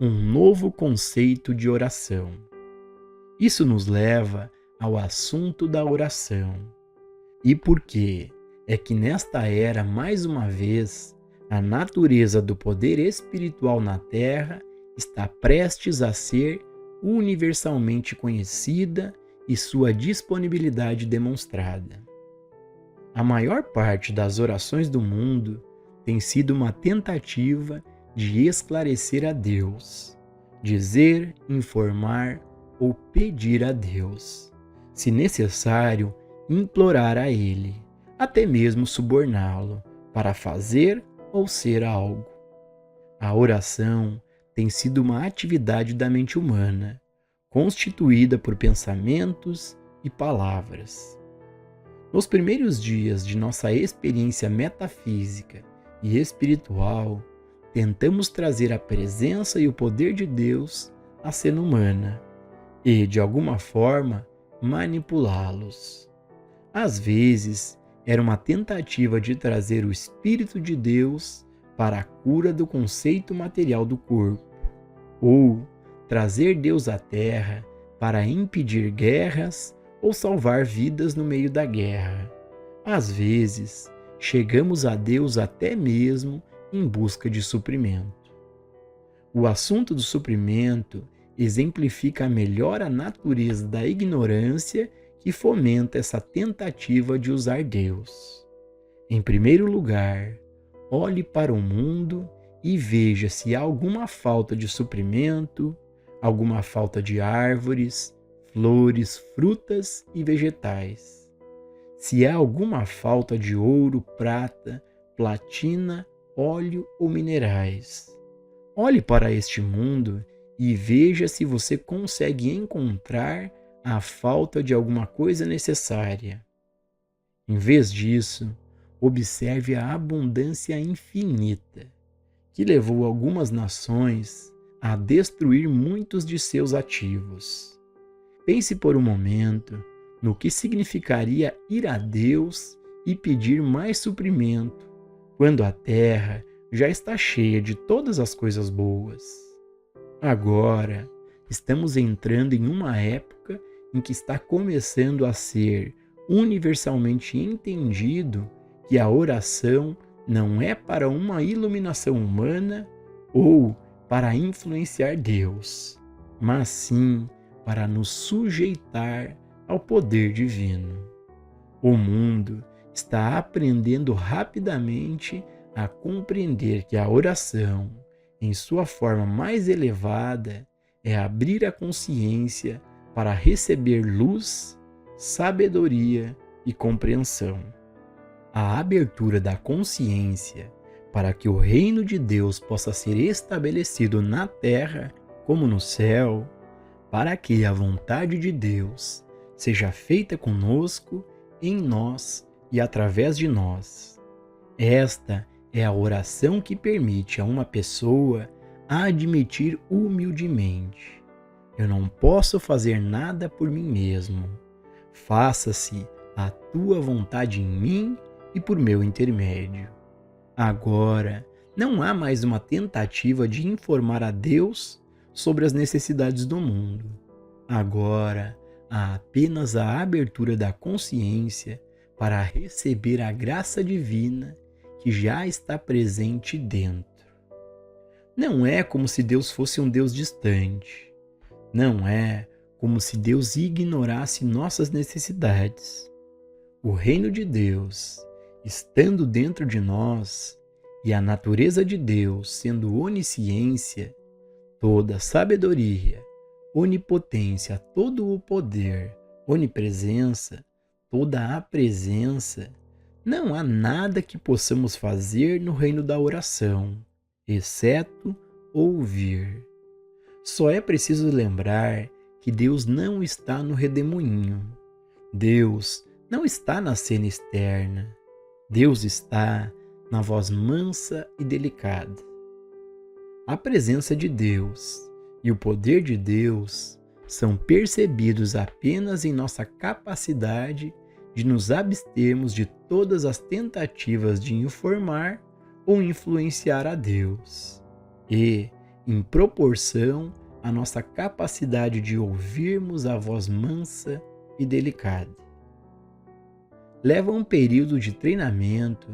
um novo conceito de oração. Isso nos leva ao assunto da oração. E por quê? É que nesta era, mais uma vez, a natureza do poder espiritual na Terra está prestes a ser universalmente conhecida e sua disponibilidade demonstrada. A maior parte das orações do mundo tem sido uma tentativa de esclarecer a Deus, dizer, informar ou pedir a Deus, se necessário, implorar a Ele, até mesmo suborná-lo para fazer ou ser algo. A oração tem sido uma atividade da mente humana, constituída por pensamentos e palavras. Nos primeiros dias de nossa experiência metafísica e espiritual, tentamos trazer a presença e o poder de Deus à cena humana e, de alguma forma, manipulá-los. Às vezes, era uma tentativa de trazer o Espírito de Deus para a cura do conceito material do corpo, ou trazer Deus à Terra para impedir guerras ou salvar vidas no meio da guerra. Às vezes, chegamos a Deus até mesmo em busca de suprimento. O assunto do suprimento exemplifica melhor a natureza da ignorância que fomenta essa tentativa de usar Deus. Em primeiro lugar, olhe para o mundo e veja se há alguma falta de suprimento, alguma falta de árvores, flores, frutas e vegetais. Se há alguma falta de ouro, prata, platina, óleo ou minerais. Olhe para este mundo e veja se você consegue encontrar a falta de alguma coisa necessária. Em vez disso, observe a abundância infinita, que levou algumas nações a destruir muitos de seus ativos. Pense por um momento no que significaria ir a Deus e pedir mais suprimento, quando a terra já está cheia de todas as coisas boas. Agora, estamos entrando em uma época em que está começando a ser universalmente entendido que a oração não é para uma iluminação humana ou para influenciar Deus, mas sim para nos sujeitar ao poder divino. O mundo está aprendendo rapidamente a compreender que a oração, em sua forma mais elevada, é abrir a consciência para receber luz, sabedoria e compreensão. A abertura da consciência para que o reino de Deus possa ser estabelecido na terra como no céu, para que a vontade de Deus seja feita conosco, em nós e através de nós. Esta é a oração que permite a uma pessoa admitir humildemente: eu não posso fazer nada por mim mesmo. Faça-se a tua vontade em mim e por meu intermédio. Agora, não há mais uma tentativa de informar a Deus sobre as necessidades do mundo. Agora, há apenas a abertura da consciência para receber a graça divina que já está presente dentro. Não é como se Deus fosse um Deus distante. Não é como se Deus ignorasse nossas necessidades. O reino de Deus, estando dentro de nós, e a natureza de Deus sendo onisciência, toda sabedoria, onipotência, todo o poder, onipresença, toda a presença, não há nada que possamos fazer no reino da oração, exceto ouvir. Só é preciso lembrar que Deus não está no redemoinho. Deus não está na cena externa. Deus está na voz mansa e delicada. A presença de Deus e o poder de Deus são percebidos apenas em nossa capacidade de nos abstermos de todas as tentativas de informar ou influenciar a Deus. E, em proporção à nossa capacidade de ouvirmos a voz mansa e delicada. Leva um período de treinamento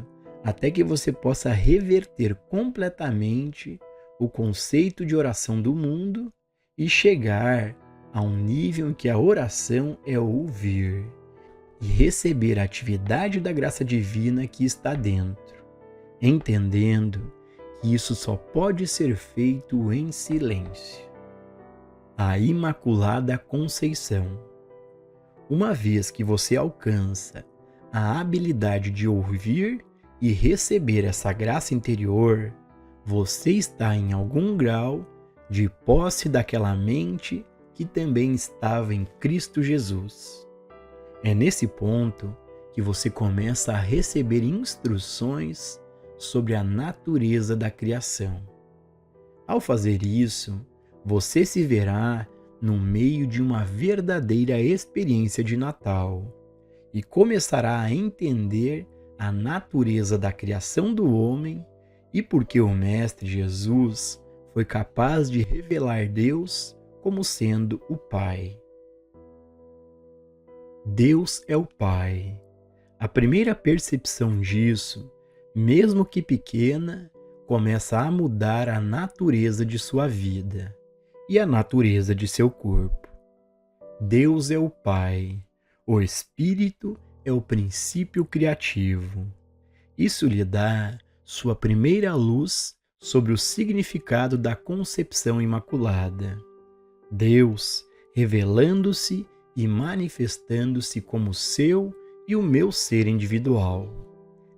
até que você possa reverter completamente o conceito de oração do mundo e chegar a um nível em que a oração é ouvir e receber a atividade da graça divina que está dentro, entendendo que isso só pode ser feito em silêncio. A Imaculada Conceição. Uma vez que você alcança a habilidade de ouvir e receber essa graça interior, você está em algum grau de posse daquela mente que também estava em Cristo Jesus. É nesse ponto que você começa a receber instruções sobre a natureza da criação. Ao fazer isso, você se verá no meio de uma verdadeira experiência de Natal e começará a entender a natureza da criação do homem e por que o Mestre Jesus foi capaz de revelar Deus como sendo o Pai. Deus é o Pai. A primeira percepção disso, mesmo que pequena, começa a mudar a natureza de sua vida e a natureza de seu corpo. Deus é o Pai. O Espírito é o princípio criativo. Isso lhe dá sua primeira luz sobre o significado da concepção imaculada. Deus revelando-se e manifestando-se como seu e o meu ser individual.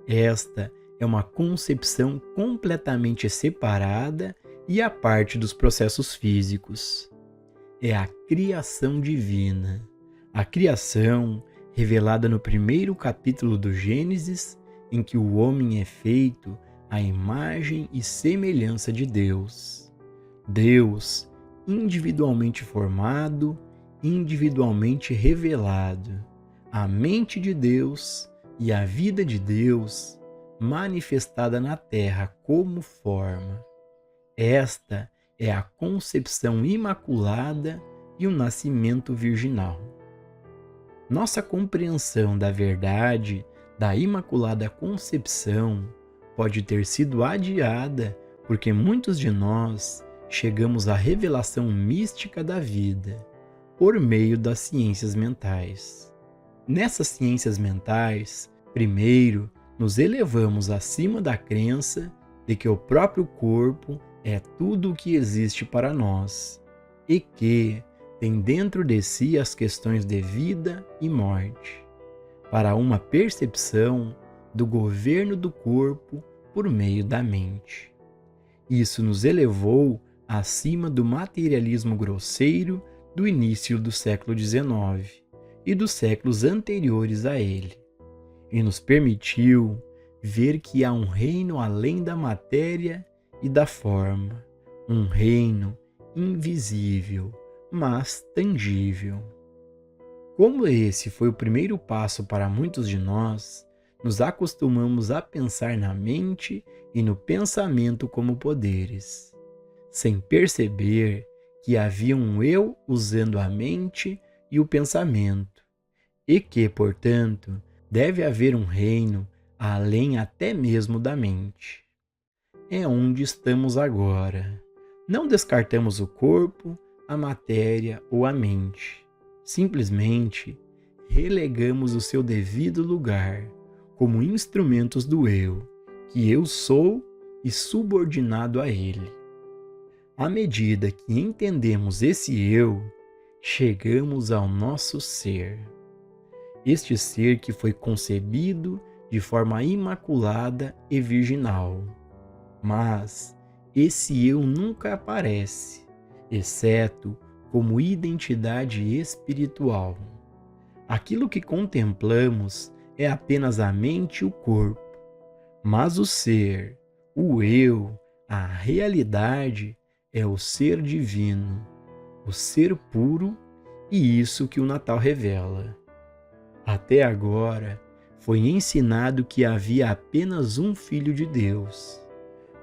Esta é uma concepção completamente separada e à parte dos processos físicos. É a criação divina. A criação revelada no primeiro capítulo do Gênesis, em que o homem é feito à imagem e semelhança de Deus. Deus, individualmente formado, individualmente revelado, a mente de Deus e a vida de Deus manifestada na terra como forma. Esta é a concepção imaculada e o nascimento virginal. Nossa compreensão da verdade da Imaculada Concepção pode ter sido adiada porque muitos de nós chegamos à revelação mística da vida por meio das ciências mentais. Nessas ciências mentais, primeiro, nos elevamos acima da crença de que o próprio corpo é tudo o que existe para nós e que tem dentro de si as questões de vida e morte, para uma percepção do governo do corpo por meio da mente. Isso nos elevou acima do materialismo grosseiro do início do século XIX e dos séculos anteriores a ele, e nos permitiu ver que há um reino além da matéria e da forma, um reino invisível, mas tangível. Como esse foi o primeiro passo para muitos de nós, nos acostumamos a pensar na mente e no pensamento como poderes, sem perceber que havia um eu usando a mente e o pensamento, e que, portanto, deve haver um reino além até mesmo da mente. É onde estamos agora. Não descartamos o corpo, a matéria ou a mente. Simplesmente relegamos o seu devido lugar como instrumentos do eu, que eu sou e subordinado a ele. À medida que entendemos esse eu, chegamos ao nosso ser. Este ser que foi concebido de forma imaculada e virginal. Mas esse eu nunca aparece, exceto como identidade espiritual. Aquilo que contemplamos é apenas a mente e o corpo, mas o ser, o eu, a realidade é o ser divino, o ser puro, e isso que o Natal revela. Até agora, foi ensinado que havia apenas um Filho de Deus,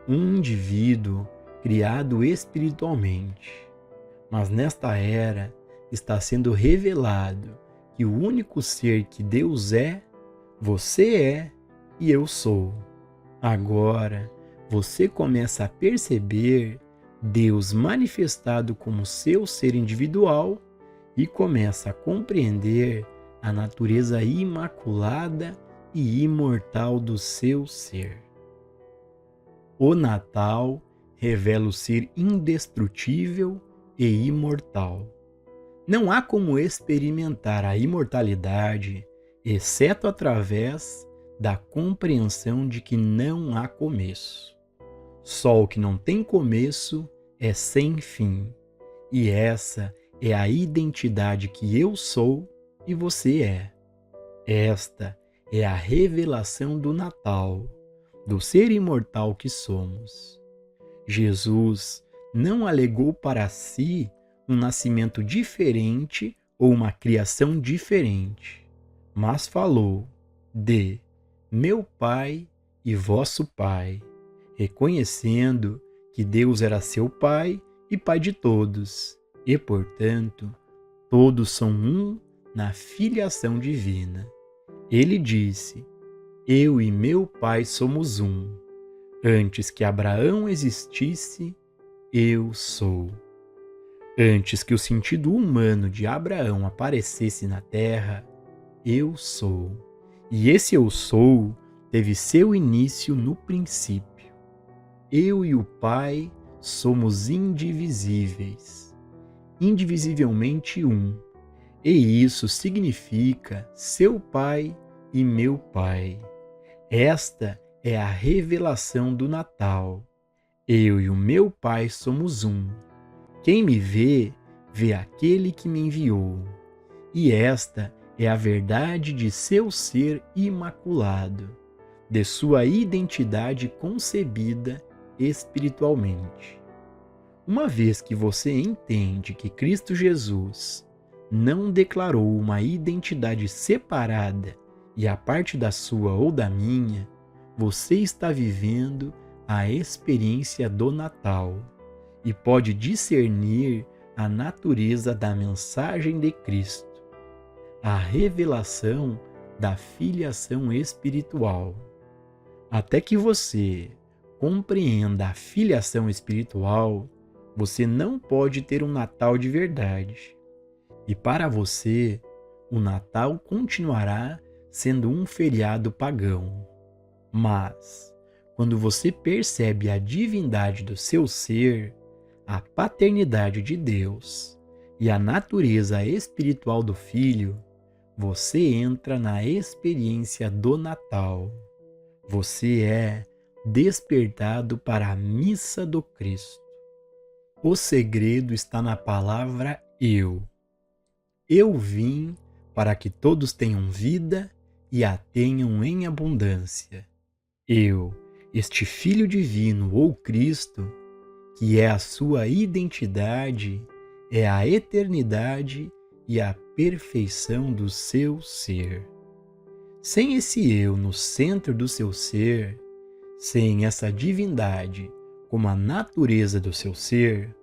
um indivíduo criado espiritualmente. Mas nesta era está sendo revelado que o único ser que Deus é, você é e eu sou. Agora você começa a perceber Deus manifestado como seu ser individual e começa a compreender a natureza imaculada e imortal do seu ser. O Natal revela o ser indestrutível e imortal. Não há como experimentar a imortalidade, exceto através da compreensão de que não há começo. Só o que não tem começo é sem fim, e essa é a identidade que eu sou e você é. Esta é a revelação do Natal, do ser imortal que somos. Jesus não alegou para si um nascimento diferente ou uma criação diferente, mas falou de meu Pai e vosso Pai, reconhecendo que Deus era seu Pai e Pai de todos, e, portanto, todos são um na filiação divina. Ele disse: eu e meu Pai somos um. Antes que Abraão existisse, eu sou. Antes que o sentido humano de Abraão aparecesse na terra, eu sou. E esse eu sou teve seu início no princípio. Eu e o Pai somos indivisíveis, indivisivelmente um. E isso significa seu Pai e meu Pai. Esta é a revelação do Natal. Eu e o meu Pai somos um. Quem me vê, vê aquele que me enviou. E esta é a verdade de seu ser imaculado, de sua identidade concebida espiritualmente. Uma vez que você entende que Cristo Jesus não declarou uma identidade separada e a parte da sua ou da minha, você está vivendo a experiência do Natal e pode discernir a natureza da mensagem de Cristo, a revelação da filiação espiritual. Até que você compreenda a filiação espiritual, você não pode ter um Natal de verdade. E para você, o Natal continuará sendo um feriado pagão. Mas, quando você percebe a divindade do seu ser, a paternidade de Deus e a natureza espiritual do Filho, você entra na experiência do Natal. Você é despertado para a missa do Cristo. O segredo está na palavra eu. Eu vim para que todos tenham vida e a tenham em abundância. Eu, este Filho Divino ou Cristo, que é a sua identidade, é a eternidade e a perfeição do seu ser. Sem esse eu no centro do seu ser, sem essa divindade como a natureza do seu ser,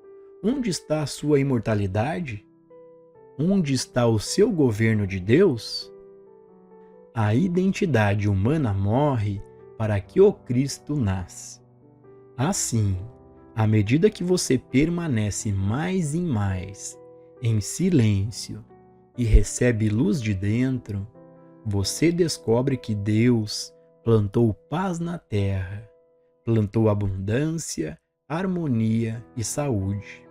onde está a sua imortalidade? Onde está o seu governo de Deus? A identidade humana morre para que o Cristo nasça. Assim, à medida que você permanece mais e mais em silêncio e recebe luz de dentro, você descobre que Deus plantou paz na terra, plantou abundância, harmonia e saúde.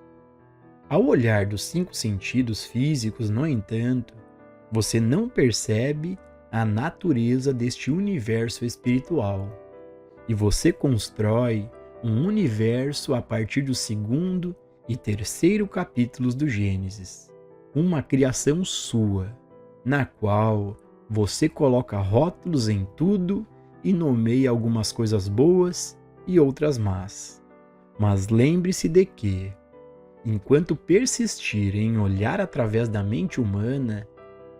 Ao olhar dos 5 sentidos físicos, no entanto, você não percebe a natureza deste universo espiritual, e você constrói um universo a partir do 2º e 3º capítulos do Gênesis, uma criação sua, na qual você coloca rótulos em tudo e nomeia algumas coisas boas e outras más. Mas lembre-se de que, enquanto persistir em olhar através da mente humana,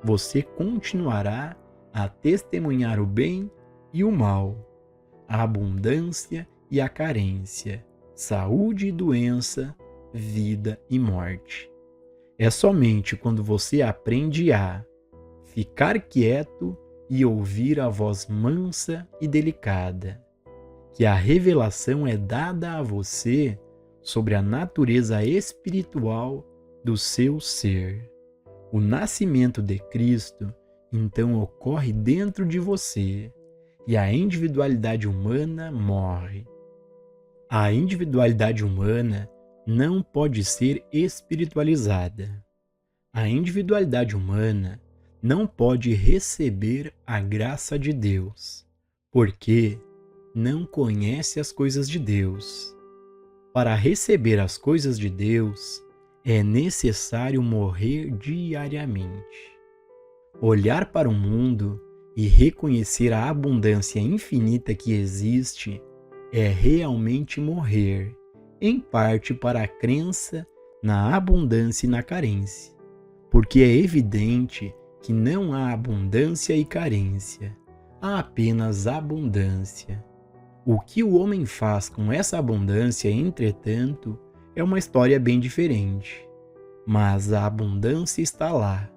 você continuará a testemunhar o bem e o mal, a abundância e a carência, saúde e doença, vida e morte. É somente quando você aprende a ficar quieto e ouvir a voz mansa e delicada, que a revelação é dada a você sobre a natureza espiritual do seu ser. O nascimento de Cristo, então, ocorre dentro de você e a individualidade humana morre. A individualidade humana não pode ser espiritualizada. A individualidade humana não pode receber a graça de Deus, porque não conhece as coisas de Deus. Para receber as coisas de Deus, é necessário morrer diariamente. Olhar para o mundo e reconhecer a abundância infinita que existe é realmente morrer, em parte para a crença na abundância e na carência, porque é evidente que não há abundância e carência, há apenas abundância. O que o homem faz com essa abundância, entretanto, é uma história bem diferente. Mas a abundância está lá,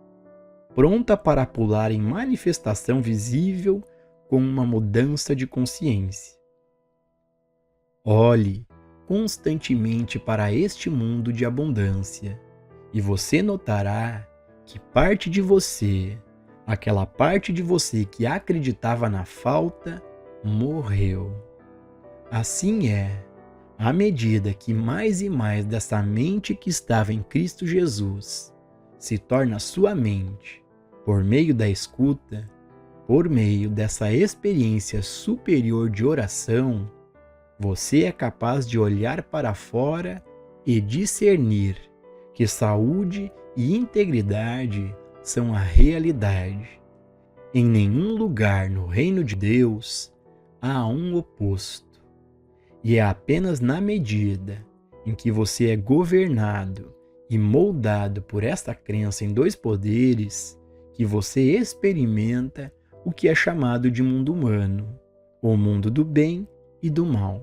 pronta para pular em manifestação visível com uma mudança de consciência. Olhe constantemente para este mundo de abundância e você notará que parte de você, aquela parte de você que acreditava na falta, morreu. Assim é, à medida que mais e mais dessa mente que estava em Cristo Jesus se torna sua mente, por meio da escuta, por meio dessa experiência superior de oração, você é capaz de olhar para fora e discernir que saúde e integridade são a realidade. Em nenhum lugar no reino de Deus há um oposto. E é apenas na medida em que você é governado e moldado por esta crença em dois poderes que você experimenta o que é chamado de mundo humano, o mundo do bem e do mal.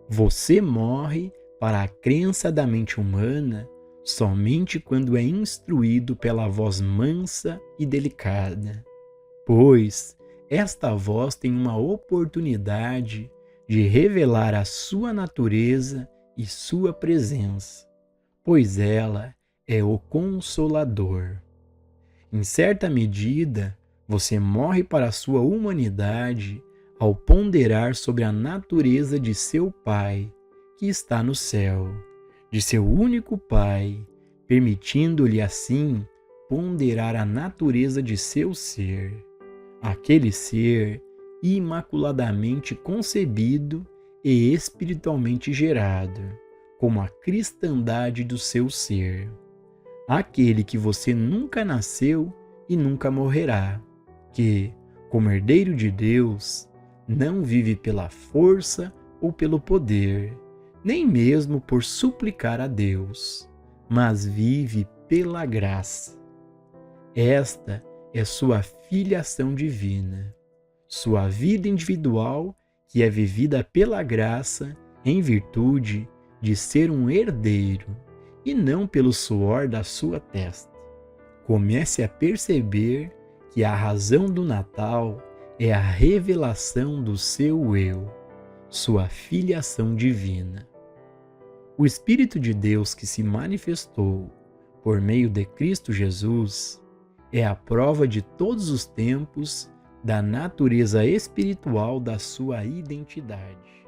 Você morre para a crença da mente humana somente quando é instruído pela voz mansa e delicada, pois esta voz tem uma oportunidade de revelar a sua natureza e sua presença, pois ela é o Consolador. Em certa medida, você morre para a sua humanidade ao ponderar sobre a natureza de seu Pai, que está no céu, de seu único Pai, permitindo-lhe assim ponderar a natureza de seu ser, aquele ser imaculadamente concebido e espiritualmente gerado, como a cristandade do seu ser, aquele que você nunca nasceu e nunca morrerá, que, como herdeiro de Deus, não vive pela força ou pelo poder, nem mesmo por suplicar a Deus, mas vive pela graça. Esta é sua filiação divina, sua vida individual que é vivida pela graça em virtude de ser um herdeiro e não pelo suor da sua testa. Comece a perceber que a razão do Natal é a revelação do seu eu, sua filiação divina. O Espírito de Deus que se manifestou por meio de Cristo Jesus é a prova de todos os tempos da natureza espiritual da sua identidade.